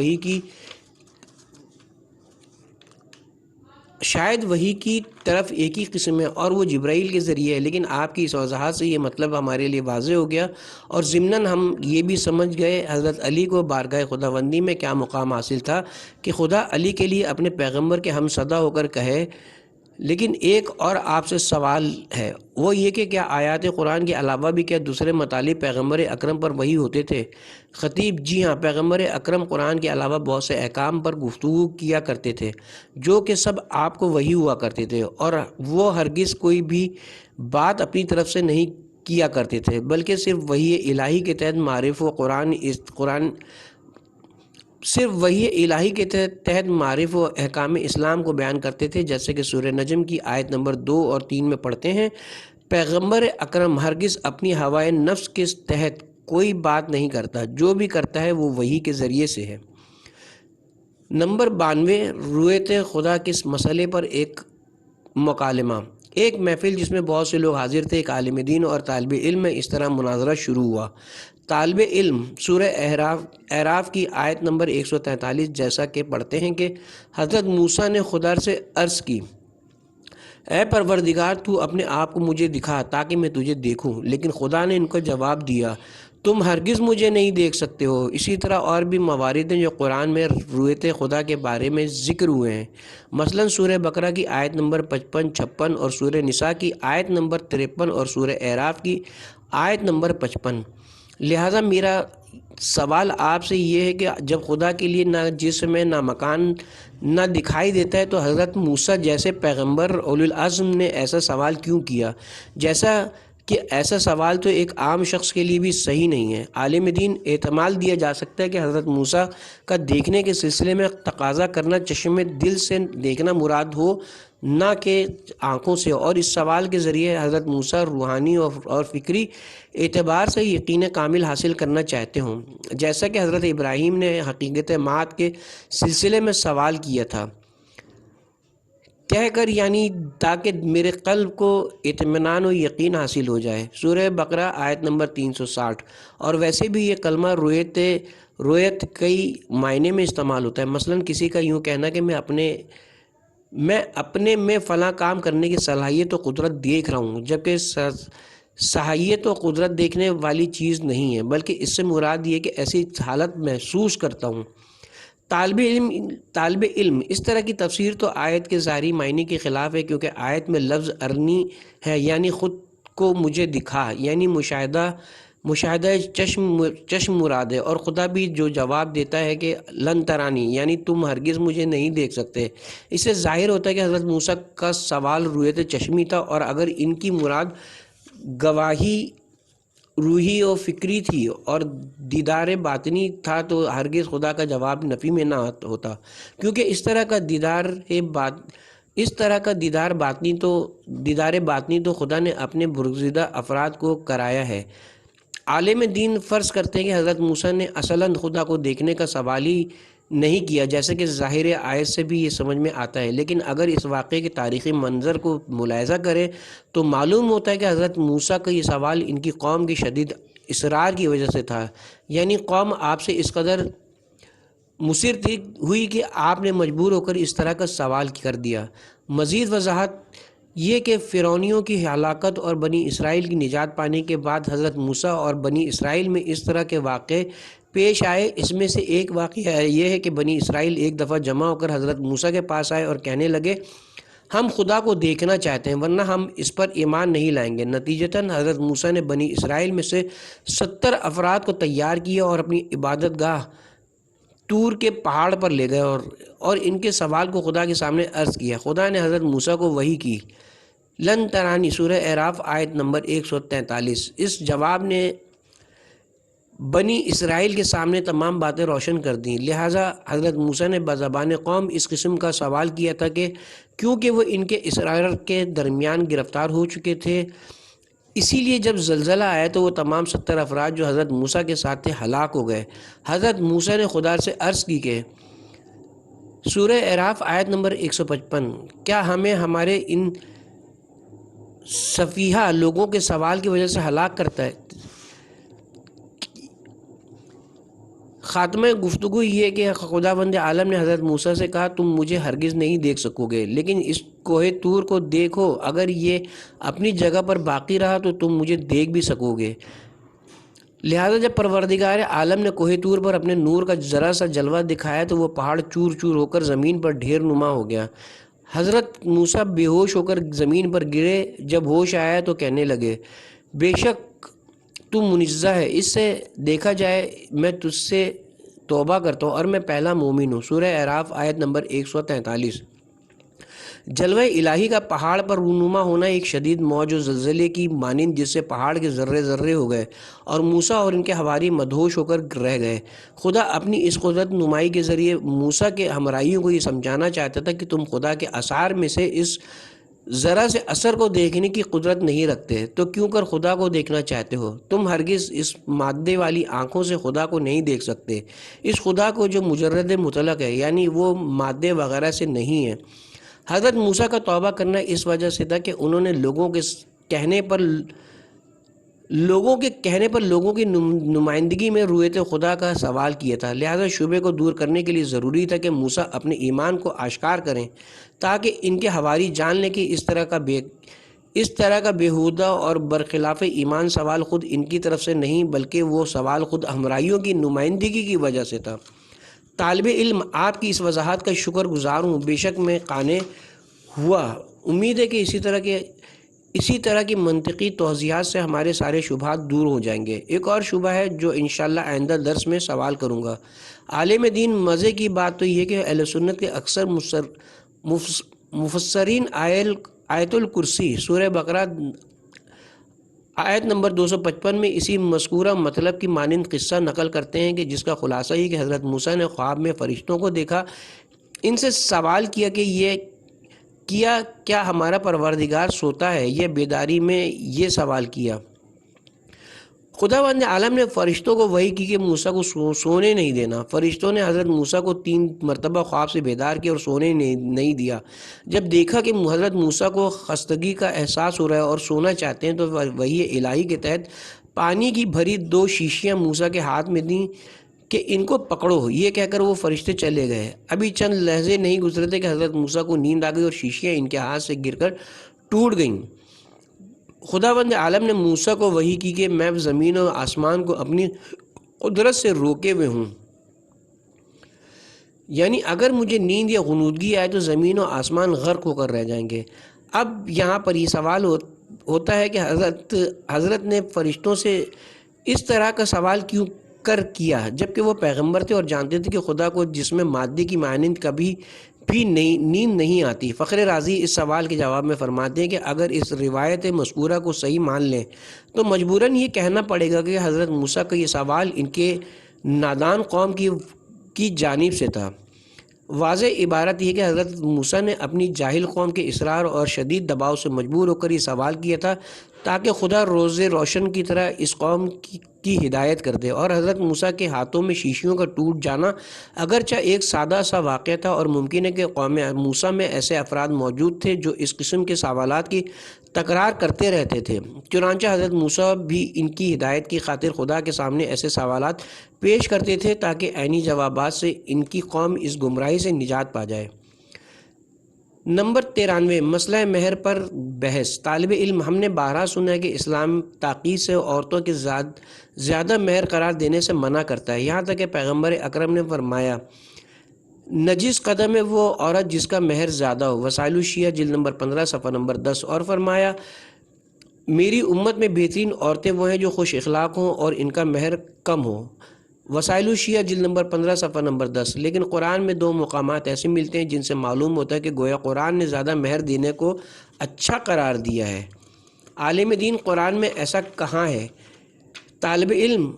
وحی کی طرف ایک ہی قسم ہے اور وہ جبرائیل کے ذریعے ہے، لیکن آپ کی اس وضاحت سے یہ مطلب ہمارے لیے واضح ہو گیا، اور ضمناً ہم یہ بھی سمجھ گئے حضرت علی کو بارگاہ خداوندی میں کیا مقام حاصل تھا کہ خدا علی کے لیے اپنے پیغمبر کے ہم صدا ہو کر کہے لیکن ایک اور آپ سے سوال ہے، وہ یہ کہ کیا آیات قرآن کے علاوہ بھی کیا دوسرے مطالب پیغمبر اکرم پر وحی ہوتے تھے؟ خطیب: جی ہاں، پیغمبر اکرم قرآن کے علاوہ بہت سے احکام پر گفتگو کیا کرتے تھے جو کہ سب آپ کو وحی ہوا کرتے تھے، اور وہ ہرگز کوئی بھی بات اپنی طرف سے نہیں کیا کرتے تھے، بلکہ صرف وحی الہی کے تحت معرف و صرف وحی الہی کے تحت معرف و احکام اسلام کو بیان کرتے تھے، جیسے کہ سورہ نجم کی آیت نمبر 2 اور 3 میں پڑھتے ہیں: پیغمبر اکرم ہرگز اپنی ہوائے نفس کے تحت کوئی بات نہیں کرتا، جو بھی کرتا ہے وہ وحی کے ذریعے سے ہے۔ نمبر 92، رؤیت خدا کس مسئلے پر ایک مکالمہ۔ ایک محفل جس میں بہت سے لوگ حاضر تھے، ایک عالم دین اور طالب علم میں اس طرح مناظرہ شروع ہوا۔ طالب علم: سورہ اعراف کی آیت نمبر 143 جیسا کہ پڑھتے ہیں کہ حضرت موسیٰ نے خدا سے عرض کی: اے پروردگار، تو اپنے آپ کو مجھے دکھا تاکہ میں تجھے دیکھوں۔ لیکن خدا نے ان کو جواب دیا: تم ہرگز مجھے نہیں دیکھ سکتے ہو۔ اسی طرح اور بھی موارد ہیں جو قرآن میں رؤیت خدا کے بارے میں ذکر ہوئے ہیں، مثلا سورہ بقرہ کی آیت نمبر 55، 56 اور سورہ نساء کی آیت نمبر 53 اور سورہ اعراف کی آیت نمبر 55۔ لہٰذا میرا سوال آپ سے یہ ہے کہ جب خدا کے لیے نہ جسم ہے نہ مکان نہ دکھائی دیتا ہے، تو حضرت موسیٰ جیسے پیغمبر اولو العزم نے ایسا سوال کیوں کیا؟ جیسا کہ ایسا سوال تو ایک عام شخص کے لیے بھی صحیح نہیں ہے۔ عالم دین احتمال دیا جا سکتا ہے کہ حضرت موسیٰ کا دیکھنے کے سلسلے میں تقاضا کرنا چشم دل سے دیکھنا مراد ہو، نہ کہ آنکھوں سے، اور اس سوال کے ذریعے حضرت موسیٰ روحانی اور فکری اعتبار سے یقین کامل حاصل کرنا چاہتے ہوں، جیسا کہ حضرت ابراہیم نے حقیقت معاد کے سلسلے میں سوال کیا تھا، کہہ کر، یعنی تاکہ میرے قلب کو اطمینان و یقین حاصل ہو جائے۔ سورہ بقرہ آیت نمبر 360۔ اور ویسے بھی یہ کلمہ رویت کئی معنی میں استعمال ہوتا ہے، مثلا کسی کا یوں کہنا کہ میں اپنے میں فلاں کام کرنے کی صلاحیت و قدرت دیکھ رہا ہوں، جبکہ صلاحیت و قدرت دیکھنے والی چیز نہیں ہے، بلکہ اس سے مراد یہ کہ ایسی حالت محسوس کرتا ہوں۔ طالب علم: اس طرح کی تفسیر تو آیت کے ظاہری معنی کے خلاف ہے، کیونکہ آیت میں لفظ ارنی ہے، یعنی خود کو مجھے دکھا، یعنی مشاہدہ چشم مراد ہے، اور خدا بھی جو جواب دیتا ہے کہ لن ترانی، یعنی تم ہرگز مجھے نہیں دیکھ سکتے۔ اس سے ظاہر ہوتا ہے کہ حضرت موسیٰ کا سوال رؤیت چشمی تھا، اور اگر ان کی مراد گواہی روحی و فکری تھی اور دیدار باطنی تھا تو ہرگز خدا کا جواب نفی میں نہ ہوتا، کیونکہ اس طرح کا دیدار باطنی تو خدا نے اپنے برگزیدہ افراد کو کرایا ہے۔ عالم دین فرض کرتے ہیں کہ حضرت موسیٰ نے اصلاً خدا کو دیکھنے کا سوال ہی نہیں کیا، جیسے کہ ظاہر آیت سے بھی یہ سمجھ میں آتا ہے، لیکن اگر اس واقعے کے تاریخی منظر کو ملاحظہ کریں تو معلوم ہوتا ہے کہ حضرت موسیٰ کا یہ سوال ان کی قوم کی شدید اصرار کی وجہ سے تھا، یعنی قوم آپ سے اس قدر مصر ہوئی کہ آپ نے مجبور ہو کر اس طرح کا سوال کر دیا۔ مزید وضاحت یہ کہ فرعونیوں کی ہلاکت اور بنی اسرائیل کی نجات پانے کے بعد حضرت موسیٰ اور بنی اسرائیل میں اس طرح کے واقعے پیش آئے۔ اس میں سے ایک واقعہ یہ ہے کہ بنی اسرائیل ایک دفعہ جمع ہو کر حضرت موسیٰ کے پاس آئے اور کہنے لگے: ہم خدا کو دیکھنا چاہتے ہیں، ورنہ ہم اس پر ایمان نہیں لائیں گے۔ نتیجتاً حضرت موسیٰ نے بنی اسرائیل میں سے 70 افراد کو تیار کیا اور اپنی عبادت گاہ طور کے پہاڑ پر لے گئے اور ان کے سوال کو خدا کے سامنے عرض کیا۔ خدا نے حضرت موسیٰ کو وحی کی: لن ترانی، سورہ اعراف آیت نمبر 143۔ اس جواب نے بنی اسرائیل کے سامنے تمام باتیں روشن کر دیں، لہٰذا حضرت موسیٰ نے بزبان قوم اس قسم کا سوال کیا تھا کہ کیونکہ وہ ان کے اصرار کے درمیان گرفتار ہو چکے تھے، اسی لیے جب زلزلہ آیا تو وہ تمام 70 افراد جو حضرت موسیٰ کے ساتھ تھے ہلاک ہو گئے۔ حضرت موسیٰ نے خدا سے عرض کی کہ سورہ اعراف آیت نمبر 155، کیا ہمیں ہمارے ان سفیہہ لوگوں کے سوال کی وجہ سے ہلاک کرتا ہے؟ خاتمہ گفتگو یہ کہ خداوند عالم نے حضرت موسیٰ سے کہا: تم مجھے ہرگز نہیں دیکھ سکو گے، لیکن اس کوہ طور کو دیکھو، اگر یہ اپنی جگہ پر باقی رہا تو تم مجھے دیکھ بھی سکو گے۔ لہٰذا جب پروردگار عالم نے کوہ طور پر اپنے نور کا ذرا سا جلوہ دکھایا تو وہ پہاڑ چور چور ہو کر زمین پر ڈھیر نما ہو گیا۔ حضرت موسیٰ بے ہوش ہو کر زمین پر گرے، جب ہوش آیا تو کہنے لگے بے شک تو منزہ ہے اس سے، دیکھا جائے میں تجھ سے توبہ کرتا ہوں اور میں پہلا مومن ہوں۔ سورہ اعراف آیت نمبر 143۔ جلوہ الہی کا پہاڑ پر رونما ہونا ایک شدید موج و زلزلے کی مانند، جس سے پہاڑ کے ذرے ذرے ہو گئے اور موسیٰ اور ان کے حواری مدہوش ہو کر رہ گئے۔ خدا اپنی اس قدرت نمائی کے ذریعے موسیٰ کے ہمراہیوں کو یہ سمجھانا چاہتا تھا کہ تم خدا کے آثار میں سے اس ذرا سے اثر کو دیکھنے کی قدرت نہیں رکھتے تو کیوں کر خدا کو دیکھنا چاہتے ہو؟ تم ہرگز اس مادے والی آنکھوں سے خدا کو نہیں دیکھ سکتے، اس خدا کو جو مجرد مطلق ہے، یعنی وہ مادے وغیرہ سے نہیں ہے۔ حضرت موسیٰ کا توبہ کرنا اس وجہ سے تھا کہ انہوں نے لوگوں کے کہنے پر لوگوں کی نمائندگی میں رویت خدا کا سوال کیا تھا، لہذا شبے کو دور کرنے کے لیے ضروری تھا کہ موسیٰ اپنے ایمان کو آشکار کریں تاکہ ان کے حواری جان لیں کہ اس طرح کا بیہودہ اور برخلاف ایمان سوال خود ان کی طرف سے نہیں، بلکہ وہ سوال خود ہمراہیوں کی نمائندگی کی وجہ سے تھا۔ طالب علم، آپ کی اس وضاحت کا شکر گزار ہوں، بے شک میں قانع ہوا۔ امید ہے کہ اسی طرح کی منطقی توضیحات سے ہمارے سارے شبہات دور ہو جائیں گے۔ ایک اور شبہ ہے جو انشاءاللہ آئندہ درس میں سوال کروں گا۔ عالم دین، مزے کی بات تو یہ کہ اہل سنت کے اکثر مفسرین آیت الکرسی سورہ بقرہ آیت نمبر 255 میں اسی مذکورہ مطلب کی مانند قصہ نقل کرتے ہیں کہ جس کا خلاصہ یہ کہ حضرت موسیٰ نے خواب میں فرشتوں کو دیکھا، ان سے سوال کیا کہ کیا ہمارا پروردگار سوتا ہے؟ یہ بیداری میں یہ سوال کیا۔ خداوند عالم نے فرشتوں کو وحی کی کہ موسیٰ کو سونے نہیں دینا۔ فرشتوں نے حضرت موسیٰ کو 3 مرتبہ خواب سے بیدار کیا اور سونے نہیں دیا۔ جب دیکھا کہ حضرت موسیٰ کو خستگی کا احساس ہو رہا ہے اور سونا چاہتے ہیں تو وحی الہی کے تحت پانی کی بھری 2 شیشیاں موسیٰ کے ہاتھ میں دیں کہ ان کو پکڑو، یہ کہہ کر وہ فرشتے چلے گئے۔ ابھی چند لحظے نہیں گزرے تھے کہ حضرت موسیٰ کو نیند آ گئی اور شیشیاں ان کے ہاتھ سے گر کر ٹوٹ گئیں۔ خداوند عالم نے موسیٰ کو وحی کی کہ میں زمین و آسمان کو اپنی قدرت سے روکے ہوئے ہوں، یعنی اگر مجھے نیند یا غنودگی آئے تو زمین و آسمان غرق ہو کر رہ جائیں گے۔ اب یہاں پر یہ سوال ہوتا ہے کہ حضرت نے فرشتوں سے اس طرح کا سوال کیوں کیا جبکہ وہ پیغمبر تھے اور جانتے تھے کہ خدا کو جس میں مادے کی مانند کبھی بھی نیند نہیں آتی۔ فخر رازی اس سوال کے جواب میں فرماتے ہیں کہ اگر اس روایت مذکورہ کو صحیح مان لیں تو مجبوراً یہ کہنا پڑے گا کہ حضرت موسیٰ کا یہ سوال ان کے نادان قوم کی جانب سے تھا۔ واضح عبارت یہ کہ حضرت موسیٰ نے اپنی جاہل قوم کے اصرار اور شدید دباؤ سے مجبور ہو کر یہ سوال کیا تھا تاکہ خدا روز روشن کی طرح اس قوم کی ہدایت کر دے، اور حضرت موسیٰ کے ہاتھوں میں شیشیوں کا ٹوٹ جانا اگرچہ ایک سادہ سا واقعہ تھا اور ممکن ہے کہ قوم موسیٰ میں ایسے افراد موجود تھے جو اس قسم کے سوالات کی تکرار کرتے رہتے تھے، چنانچہ حضرت موسیٰ بھی ان کی ہدایت کی خاطر خدا کے سامنے ایسے سوالات پیش کرتے تھے تاکہ عینی جوابات سے ان کی قوم اس گمراہی سے نجات پا جائے۔ نمبر 93، مسئلہ مہر پر بحث۔ طالب علم، ہم نے بارہا سنا ہے کہ اسلام تاکید سے عورتوں کے زیادہ مہر قرار دینے سے منع کرتا ہے، یہاں تک کہ پیغمبر اکرم نے فرمایا نجس قدم ہے وہ عورت جس کا مہر زیادہ ہو، وسائل الشیعہ جلد نمبر 15 صفحہ نمبر 10، اور فرمایا میری امت میں بہترین عورتیں وہ ہیں جو خوش اخلاق ہوں اور ان کا مہر کم ہو، وسائل الشیعہ جلد نمبر 15 صفحہ نمبر 10۔ لیکن قرآن میں 2 مقامات ایسے ملتے ہیں جن سے معلوم ہوتا ہے کہ گویا قرآن نے زیادہ مہر دینے کو اچھا قرار دیا ہے۔ عالم دین، قرآن میں ایسا کہاں ہے؟ طالب علم،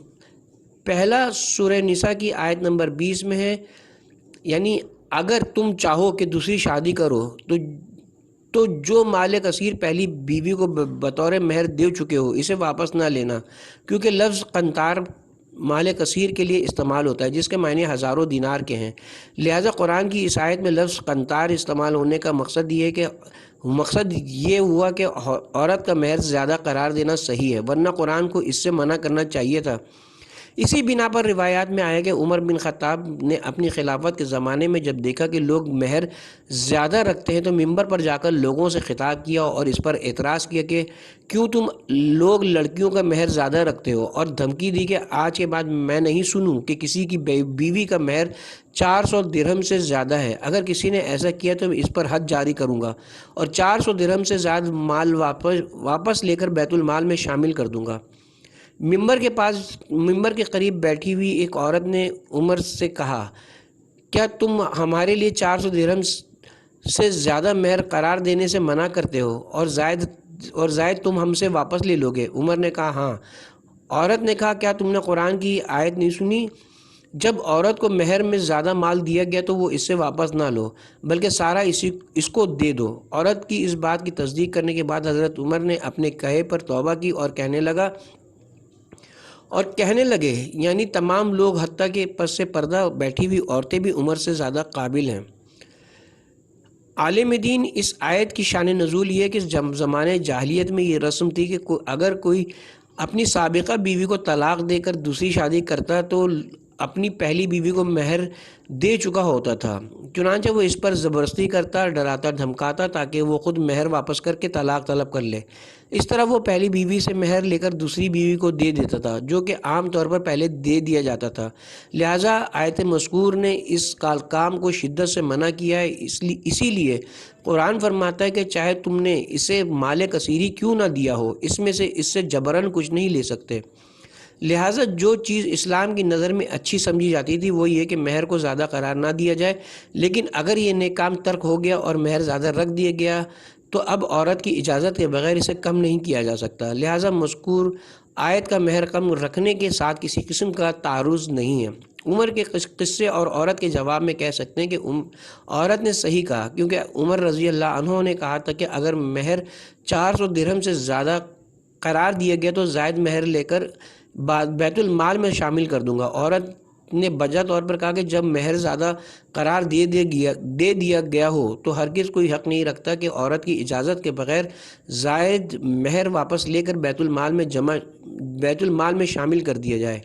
پہلا سورہ نساء کی آیت نمبر 20 میں ہے، یعنی اگر تم چاہو کہ دوسری شادی کرو تو جو مال کثیر پہلی بیوی کو بطور مہر دے چکے ہو اسے واپس نہ لینا، کیونکہ لفظ قنطار مال کثیر کے لیے استعمال ہوتا ہے جس کے معنی ہزاروں دینار کے ہیں، لہذا قرآن کی اس آیت میں لفظ قنطار استعمال ہونے کا مقصد یہ ہوا کہ عورت کا مہر زیادہ قرار دینا صحیح ہے، ورنہ قرآن کو اس سے منع کرنا چاہیے تھا۔ اسی بنا پر روایات میں آیا کہ عمر بن خطاب نے اپنی خلافت کے زمانے میں جب دیکھا کہ لوگ مہر زیادہ رکھتے ہیں تو ممبر پر جا کر لوگوں سے خطاب کیا اور اس پر اعتراض کیا کہ کیوں تم لوگ لڑکیوں کا مہر زیادہ رکھتے ہو، اور دھمکی دی کہ آج کے بعد میں نہیں سنوں کہ کسی کی بیوی کا مہر 400 درہم سے زیادہ ہے۔ اگر کسی نے ایسا کیا تو میں اس پر حد جاری کروں گا اور 400 درہم سے زیادہ مال واپس لے کر بیت المال میں شامل کر دوں گا۔ ممبر کے قریب بیٹھی ہوئی ایک عورت نے عمر سے کہا، کیا تم ہمارے لیے 400 درہم سے زیادہ مہر قرار دینے سے منع کرتے ہو اور زائد تم ہم سے واپس لے لوگے؟ عمر نے کہا ہاں۔ عورت نے کہا، کیا تم نے قرآن کی آیت نہیں سنی؟ جب عورت کو مہر میں زیادہ مال دیا گیا تو وہ اس سے واپس نہ لو بلکہ سارا اس کو دے دو۔ عورت کی اس بات کی تصدیق کرنے کے بعد حضرت عمر نے اپنے کہے پر توبہ کی اور کہنے لگے یعنی تمام لوگ حتیٰ کہ پس سے پردہ بیٹھی ہوئی عورتیں بھی عمر سے زیادہ قابل ہیں۔ عالم دین اس آیت کی شان نزول یہ ہے کہ زمانے جاہلیت میں یہ رسم تھی کہ اگر کوئی اپنی سابقہ بیوی کو طلاق دے کر دوسری شادی کرتا تو اپنی پہلی بیوی کو مہر دے چکا ہوتا تھا، چنانچہ وہ اس پر زبردستی کرتا، ڈراتا، دھمکاتا تاکہ وہ خود مہر واپس کر کے طلاق طلب کر لے۔ اس طرح وہ پہلی بیوی سے مہر لے کر دوسری بیوی کو دے دیتا تھا، جو کہ عام طور پر پہلے دے دیا جاتا تھا۔ لہٰذا آیت مذکور نے اس کام کو شدت سے منع کیا ہے۔ اسی لیے قرآن فرماتا ہے کہ چاہے تم نے اسے مال کثیری کیوں نہ دیا ہو، اس سے جبراً کچھ نہیں لے سکتے۔ لہٰذا جو چیز اسلام کی نظر میں اچھی سمجھی جاتی تھی وہ یہ کہ مہر کو زیادہ قرار نہ دیا جائے، لیکن اگر یہ نیک کام ترک ہو گیا اور مہر زیادہ رکھ دیا گیا تو اب عورت کی اجازت کے بغیر اسے کم نہیں کیا جا سکتا۔ لہٰذا مذکور آیت کا مہر کم رکھنے کے ساتھ کسی قسم کا تعارض نہیں ہے۔ عمر کے قصے اور عورت کے جواب میں کہہ سکتے ہیں کہ عورت نے صحیح کہا، کیونکہ عمر رضی اللہ عنہ نے کہا تھا کہ اگر مہر 400 درہم سے زیادہ قرار دیا گیا تو زائد مہر لے کر بیت المال میں شامل کر دوں گا۔ عورت نے بجا طور پر کہا کہ جب مہر زیادہ قرار دے دیا گیا ہو تو ہرگز کوئی حق نہیں رکھتا کہ عورت کی اجازت کے بغیر زائد مہر واپس لے کر بیت المال میں شامل کر دیا جائے۔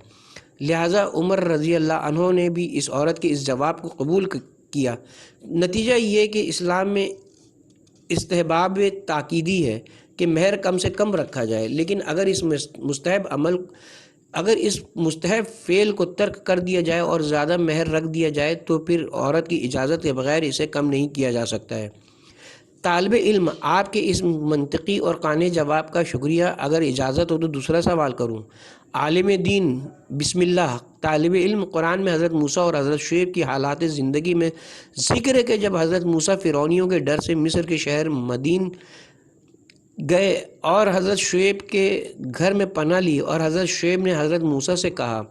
لہٰذا عمر رضی اللہ عنہ نے بھی اس عورت کے اس جواب کو قبول کیا۔ نتیجہ یہ کہ اسلام میں استحباب تاکیدی ہے کہ مہر کم سے کم رکھا جائے، لیکن اگر اس مستحب فعل کو ترک کر دیا جائے اور زیادہ مہر رکھ دیا جائے تو پھر عورت کی اجازت کے بغیر اسے کم نہیں کیا جا سکتا ہے۔ طالب علم، آپ کے اس منطقی اور قانع جواب کا شکریہ۔ اگر اجازت ہو تو دوسرا سوال کروں؟ عالم دین، بسم اللہ۔ طالب علم، قرآن میں حضرت موسیٰ اور حضرت شعیب کی حالات زندگی میں ذکر ہے کہ جب حضرت موسیٰ فرعونیوں کے ڈر سے مصر کے شہر مدین گئے اور حضرت شعیب کے گھر میں پناہ لی اور حضرت شعیب نے حضرت موسیٰ سے کہا،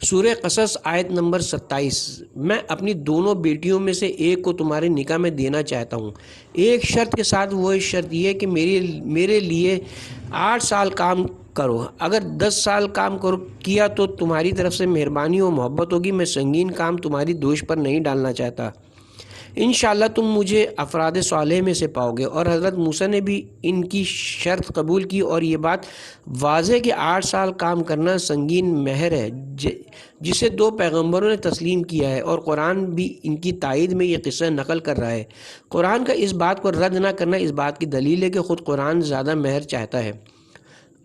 سورہ قصص آیت نمبر 27، میں اپنی دونوں بیٹیوں میں سے ایک کو تمہارے نکاح میں دینا چاہتا ہوں، ایک شرط کے ساتھ۔ وہ شرط یہ کہ میرے لیے 8 سال کام کرو، اگر 10 سال کام کیا تو تمہاری طرف سے مہربانی و محبت ہوگی، میں سنگین کام تمہاری دوش پر نہیں ڈالنا چاہتا، انشاءاللہ تم مجھے افراد صالح میں سے پاؤ گے۔ اور حضرت موسیٰ نے بھی ان کی شرط قبول کی اور یہ بات واضح کہ 8 سال کام کرنا سنگین مہر ہے جسے 2 پیغمبروں نے تسلیم کیا ہے، اور قرآن بھی ان کی تائید میں یہ قصہ نقل کر رہا ہے۔ قرآن کا اس بات کو رد نہ کرنا اس بات کی دلیل ہے کہ خود قرآن زیادہ مہر چاہتا ہے۔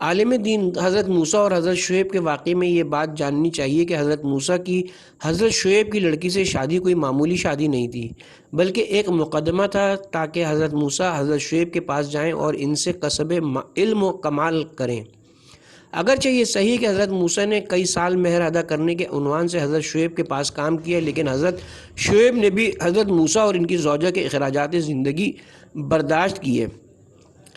عالم دین، حضرت موسیٰ اور حضرت شعیب کے واقعے میں یہ بات جاننی چاہیے کہ حضرت موسیٰ کی حضرت شعیب کی لڑکی سے شادی کوئی معمولی شادی نہیں تھی، بلکہ ایک مقدمہ تھا تاکہ حضرت موسیٰ حضرت شعیب کے پاس جائیں اور ان سے کسب علم و کمال کریں۔ اگرچہ یہ صحیح کہ حضرت موسیٰ نے کئی سال مہر ادا کرنے کے عنوان سے حضرت شعیب کے پاس کام کیا، لیکن حضرت شعیب نے بھی حضرت موسیٰ اور ان کی زوجہ کے اخراجات زندگی برداشت کیے۔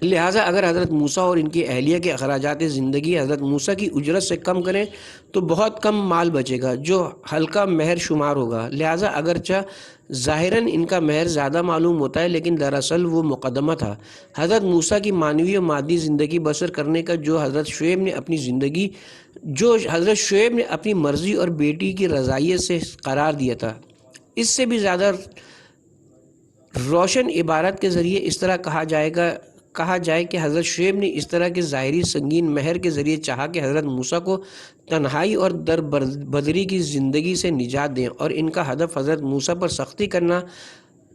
لہٰذا اگر حضرت موسیٰ اور ان کی اہلیہ کے اخراجات زندگی حضرت موسیٰ کی اجرت سے کم کریں تو بہت کم مال بچے گا جو ہلکا مہر شمار ہوگا۔ لہٰذا اگرچہ ظاہراً ان کا مہر زیادہ معلوم ہوتا ہے، لیکن دراصل وہ مقدمہ تھا حضرت موسیٰ کی معنوی و مادی زندگی بسر کرنے کا جو حضرت شعیب نے اپنی مرضی اور بیٹی کی رضائیت سے قرار دیا تھا۔ اس سے بھی زیادہ روشن عبارت کے ذریعے اس طرح کہا جائے کہ حضرت شعیب نے اس طرح کے ظاہری سنگین مہر کے ذریعے چاہا کہ حضرت موسیٰ کو تنہائی اور در بدری کی زندگی سے نجات دیں، اور ان کا ہدف حضرت موسیٰ پر سختی کرنا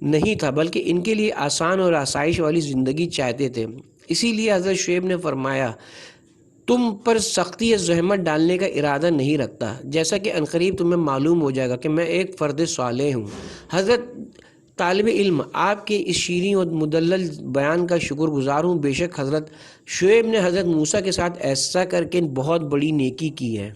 نہیں تھا بلکہ ان کے لیے آسان اور آسائش والی زندگی چاہتے تھے۔ اسی لیے حضرت شعیب نے فرمایا، تم پر سختی یا زحمت ڈالنے کا ارادہ نہیں رکھتا، جیسا کہ عنقریب تمہیں معلوم ہو جائے گا کہ میں ایک فرد صالح ہوں۔ حضرت طالب علم، آپ کے اس شیریں اور مدلل بیان کا شکر گزار ہوں۔ بے شک حضرت شعیب نے حضرت موسیٰ کے ساتھ ایسا کر کے بہت بڑی نیکی کی ہے۔